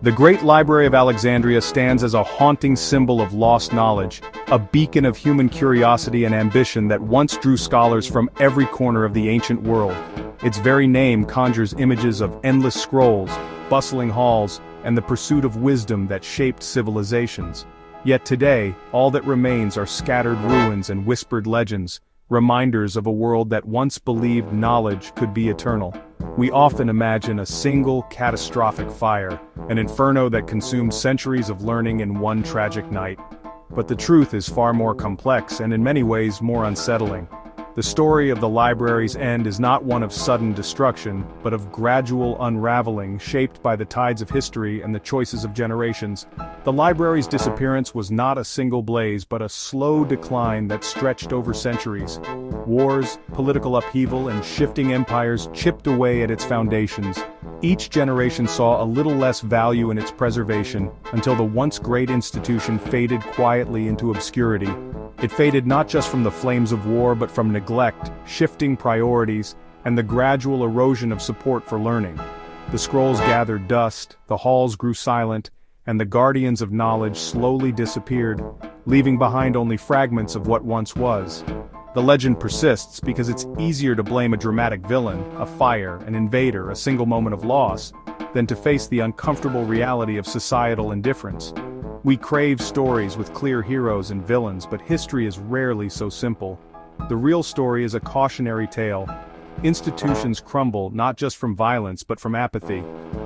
The Great Library of Alexandria stands as a haunting symbol of lost knowledge, a beacon of human curiosity and ambition that once drew scholars from every corner of the ancient world. Its very name conjures images of endless scrolls, bustling halls, and the pursuit of wisdom that shaped civilizations. Yet today, all that remains are scattered ruins and whispered legends, reminders of a world that once believed knowledge could be eternal. We often imagine a single catastrophic fire, an inferno that consumed centuries of learning in one tragic night. But the truth is far more complex and in many ways more unsettling. The story of the library's end is not one of sudden destruction, but of gradual unraveling shaped by the tides of history and the choices of generations. The library's disappearance was not a single blaze but a slow decline that stretched over centuries. Wars, political upheaval, and shifting empires chipped away at its foundations. Each generation saw a little less value in its preservation, until the once great institution faded quietly into obscurity. It faded not just from the flames of war but from neglect, shifting priorities, and the gradual erosion of support for learning. The scrolls gathered dust, the halls grew silent, and the guardians of knowledge slowly disappeared, leaving behind only fragments of what once was. The legend persists because it's easier to blame a dramatic villain, a fire, an invader, a single moment of loss, than to face the uncomfortable reality of societal indifference. We crave stories with clear heroes and villains, but history is rarely so simple. The real story is a cautionary tale. Institutions crumble not just from violence but from apathy.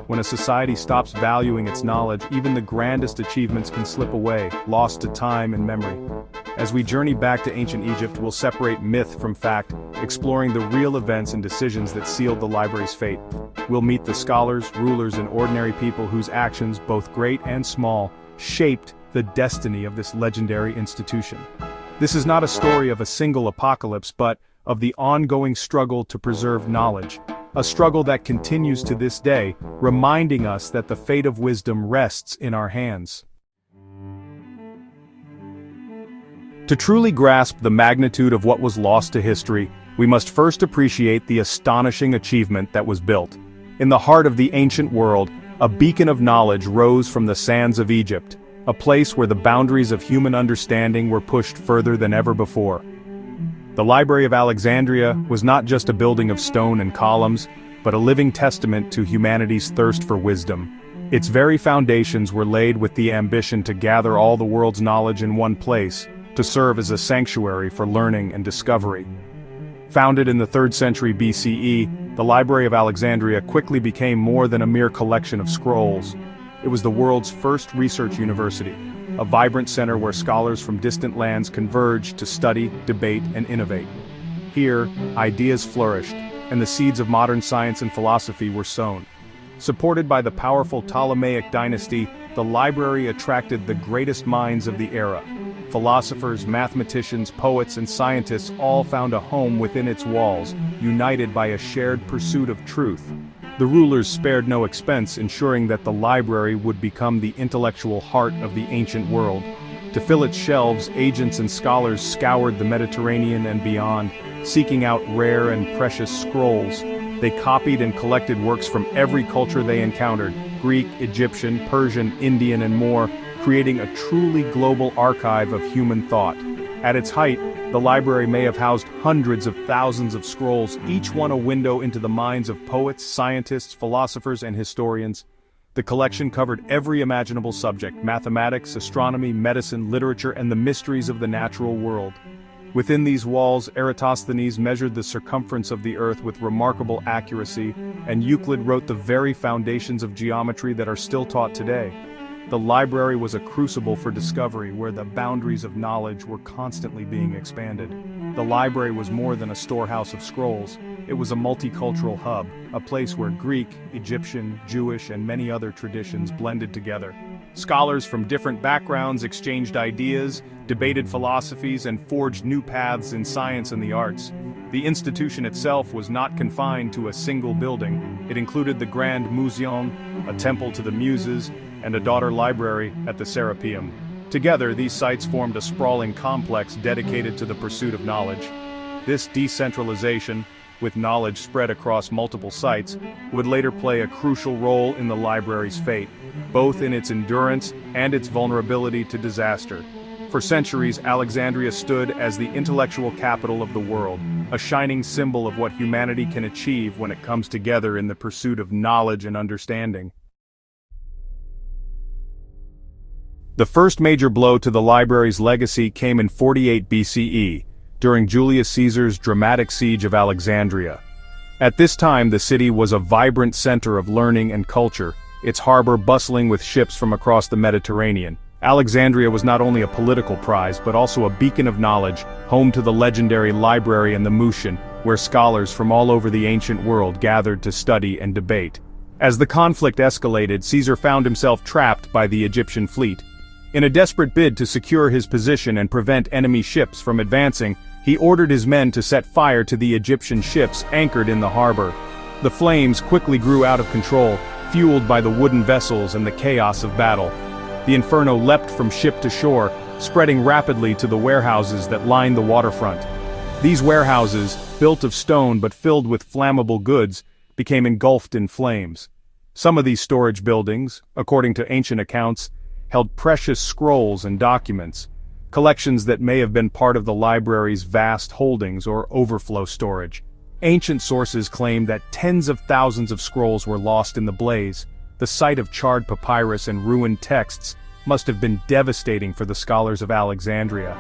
When a society stops valuing its knowledge, even the grandest achievements can slip away, lost to time and memory. As we journey back to ancient Egypt, we'll separate myth from fact, exploring the real events and decisions that sealed the library's fate. We'll meet the scholars, rulers, and ordinary people whose actions, both great and small, shaped the destiny of this legendary institution. This is not a story of a single apocalypse but of the ongoing struggle to preserve knowledge, a struggle that continues to this day, reminding us that the fate of wisdom rests in our hands. To truly grasp the magnitude of what was lost to history, we must first appreciate the astonishing achievement that was built. In the heart of the ancient world, a beacon of knowledge rose from the sands of Egypt, a place where the boundaries of human understanding were pushed further than ever before. The Library of Alexandria was not just a building of stone and columns, but a living testament to humanity's thirst for wisdom. Its very foundations were laid with the ambition to gather all the world's knowledge in one place, to serve as a sanctuary for learning and discovery. Founded in the 3rd century BCE, the Library of Alexandria quickly became more than a mere collection of scrolls. It was the world's first research university, a vibrant center where scholars from distant lands converged to study, debate, and innovate. Here, ideas flourished, and the seeds of modern science and philosophy were sown. Supported by the powerful Ptolemaic dynasty, the library attracted the greatest minds of the era. Philosophers, mathematicians, poets, and scientists all found a home within its walls, united by a shared pursuit of truth. The rulers spared no expense, ensuring that the library would become the intellectual heart of the ancient world. To fill its shelves, agents and scholars scoured the Mediterranean and beyond, seeking out rare and precious scrolls. They copied and collected works from every culture they encountered, Greek, Egyptian, Persian, Indian, and more, creating a truly global archive of human thought. At its height, the library may have housed hundreds of thousands of scrolls, each one a window into the minds of poets, scientists, philosophers, and historians. The collection covered every imaginable subject: mathematics, astronomy, medicine, literature, and the mysteries of the natural world. Within these walls, Eratosthenes measured the circumference of the earth with remarkable accuracy, and Euclid wrote the very foundations of geometry that are still taught today. The library was a crucible for discovery where the boundaries of knowledge were constantly being expanded. The library was more than a storehouse of scrolls. It was a multicultural hub, a place where Greek, Egyptian, Jewish, and many other traditions blended together. Scholars from different backgrounds exchanged ideas, debated philosophies, and forged new paths in science and the arts. The institution itself was not confined to a single building. It included the Grand Museum, a temple to the Muses, and a daughter library at the Serapeum. Together, these sites formed a sprawling complex dedicated to the pursuit of knowledge. This decentralization, with knowledge spread across multiple sites, would later play a crucial role in the library's fate, both in its endurance and its vulnerability to disaster. For centuries, Alexandria stood as the intellectual capital of the world, a shining symbol of what humanity can achieve when it comes together in the pursuit of knowledge and understanding. The first major blow to the library's legacy came in 48 BCE, during Julius Caesar's dramatic siege of Alexandria. At this time, the city was a vibrant center of learning and culture, its harbor bustling with ships from across the Mediterranean. Alexandria was not only a political prize but also a beacon of knowledge, home to the legendary Library and the Museum, where scholars from all over the ancient world gathered to study and debate. As the conflict escalated, Caesar found himself trapped by the Egyptian fleet. In a desperate bid to secure his position and prevent enemy ships from advancing, he ordered his men to set fire to the Egyptian ships anchored in the harbor. The flames quickly grew out of control, fueled by the wooden vessels and the chaos of battle. The inferno leapt from ship to shore, spreading rapidly to the warehouses that lined the waterfront. These warehouses, built of stone but filled with flammable goods, became engulfed in flames. Some of these storage buildings, according to ancient accounts, held precious scrolls and documents, collections that may have been part of the library's vast holdings or overflow storage. Ancient sources claim that tens of thousands of scrolls were lost in the blaze. The sight of charred papyrus and ruined texts must have been devastating for the scholars of Alexandria.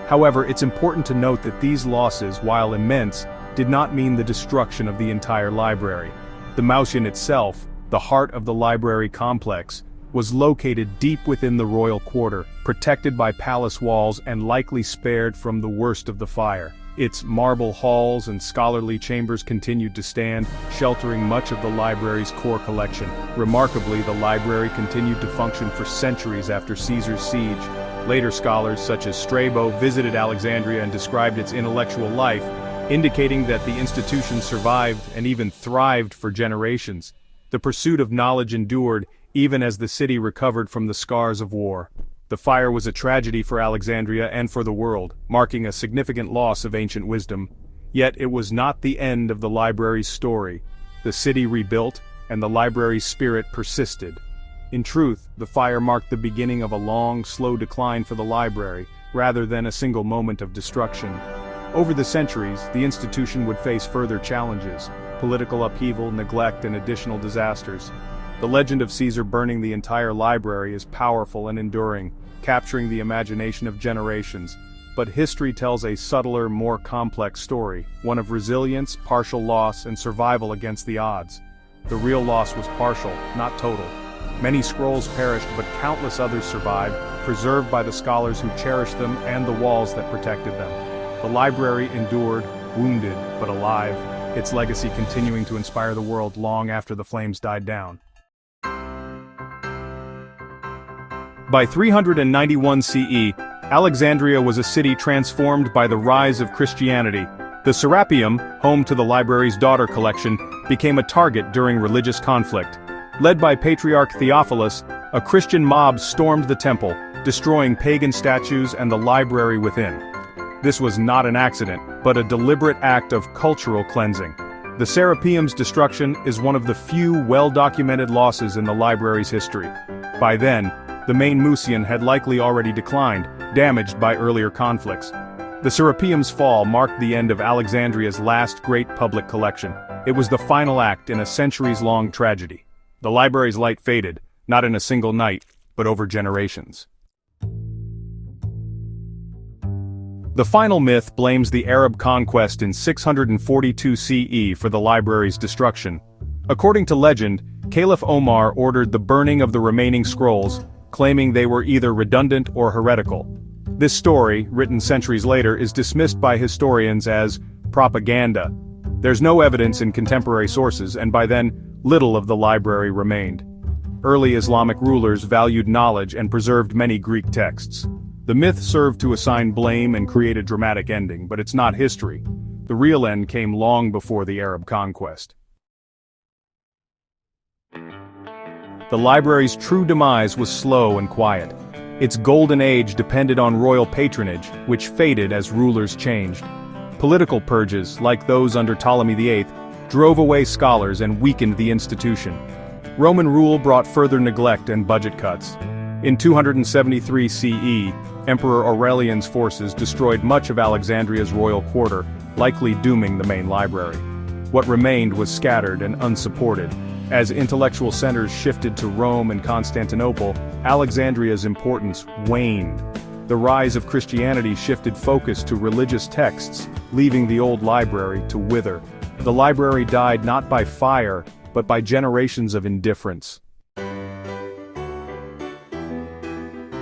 However, it's important to note that these losses, while immense, did not mean the destruction of the entire library. The Museum itself, the heart of the library complex, was located deep within the royal quarter, protected by palace walls and likely spared from the worst of the fire. Its marble halls and scholarly chambers continued to stand, sheltering much of the library's core collection. Remarkably, the library continued to function for centuries after Caesar's siege. Later scholars such as Strabo visited Alexandria and described its intellectual life, indicating that the institution survived and even thrived for generations. The pursuit of knowledge endured, even as the city recovered from the scars of war. The fire was a tragedy for Alexandria and for the world, marking a significant loss of ancient wisdom. Yet it was not the end of the library's story. The city rebuilt, and the library's spirit persisted. In truth, the fire marked the beginning of a long, slow decline for the library, rather than a single moment of destruction. Over the centuries, the institution would face further challenges: political upheaval, neglect, and additional disasters. The legend of Caesar burning the entire library is powerful and enduring, capturing the imagination of generations. But history tells a subtler, more complex story, one of resilience, partial loss, and survival against the odds. The real loss was partial, not total. Many scrolls perished, but countless others survived, preserved by the scholars who cherished them and the walls that protected them. The library endured, wounded, but alive, its legacy continuing to inspire the world long after the flames died down. By 391 CE, Alexandria was a city transformed by the rise of Christianity. The Serapeum, home to the library's daughter collection, became a target during religious conflict. Led by Patriarch Theophilus, a Christian mob stormed the temple, destroying pagan statues and the library within. This was not an accident, but a deliberate act of cultural cleansing. The Serapeum's destruction is one of the few well-documented losses in the library's history. By then, the main Museum had likely already declined, damaged by earlier conflicts. The Serapeum's fall marked the end of Alexandria's last great public collection. It was the final act in a centuries-long tragedy. The library's light faded, not in a single night, but over generations. The final myth blames the Arab conquest in 642 CE for the library's destruction. According to legend, Caliph Omar ordered the burning of the remaining scrolls, claiming they were either redundant or heretical. This story, written centuries later, is dismissed by historians as propaganda. There's no evidence in contemporary sources, and by then, little of the library remained. Early Islamic rulers valued knowledge and preserved many Greek texts. The myth served to assign blame and create a dramatic ending, but it's not history. The real end came long before the Arab conquest. The library's true demise was slow and quiet. Its golden age depended on royal patronage, which faded as rulers changed. Political purges, like those under Ptolemy VIII, drove away scholars and weakened the institution. Roman rule brought further neglect and budget cuts. In 273 CE, Emperor Aurelian's forces destroyed much of Alexandria's royal quarter, likely dooming the main library. What remained was scattered and unsupported. As intellectual centers shifted to Rome and Constantinople, Alexandria's importance waned. The rise of Christianity shifted focus to religious texts, leaving the old library to wither. The library died not by fire, but by generations of indifference.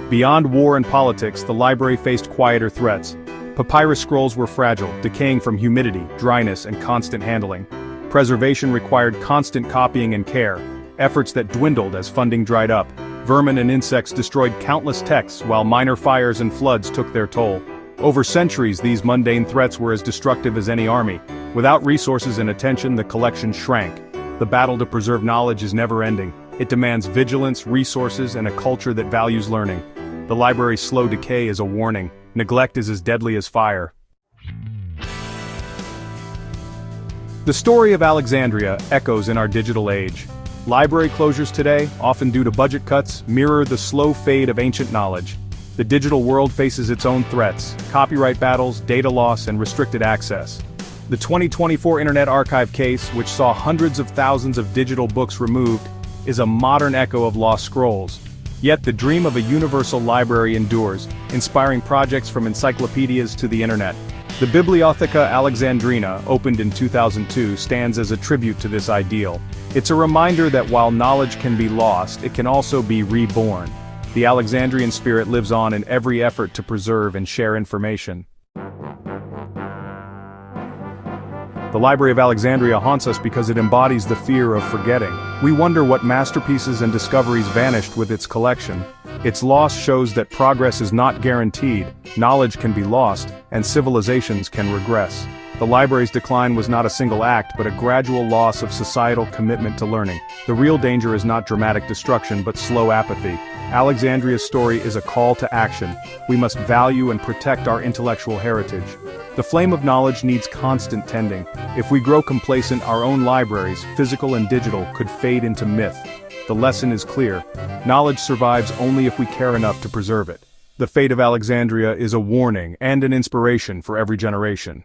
Beyond war and politics, the library faced quieter threats. Papyrus scrolls were fragile, decaying from humidity, dryness, and constant handling. Preservation required constant copying and care, efforts that dwindled as funding dried up. Vermin and insects destroyed countless texts, while minor fires and floods took their toll. Over centuries, these mundane threats were as destructive as any army. Without resources and attention, the collection shrank. The battle to preserve knowledge is never-ending. It demands vigilance, resources, and a culture that values learning. The library's slow decay is a warning. Neglect is as deadly as fire. The story of Alexandria echoes in our digital age. Library closures today, often due to budget cuts, mirror the slow fade of ancient knowledge. The digital world faces its own threats: copyright battles, data loss, and restricted access. The 2024 Internet Archive case, which saw hundreds of thousands of digital books removed, is a modern echo of lost scrolls. Yet the dream of a universal library endures, inspiring projects from encyclopedias to the internet. The Bibliotheca Alexandrina, opened in 2002, stands as a tribute to this ideal. It's a reminder that while knowledge can be lost, it can also be reborn. The Alexandrian spirit lives on in every effort to preserve and share information. The Library of Alexandria haunts us because it embodies the fear of forgetting. We wonder what masterpieces and discoveries vanished with its collection. Its loss shows that progress is not guaranteed, knowledge can be lost, and civilizations can regress. The library's decline was not a single act, but a gradual loss of societal commitment to learning. The real danger is not dramatic destruction, but slow apathy. Alexandria's story is a call to action. We must value and protect our intellectual heritage. The flame of knowledge needs constant tending. If we grow complacent, our own libraries, physical and digital, could fade into myth. The lesson is clear. Knowledge survives only if we care enough to preserve it. The fate of Alexandria is a warning and an inspiration for every generation.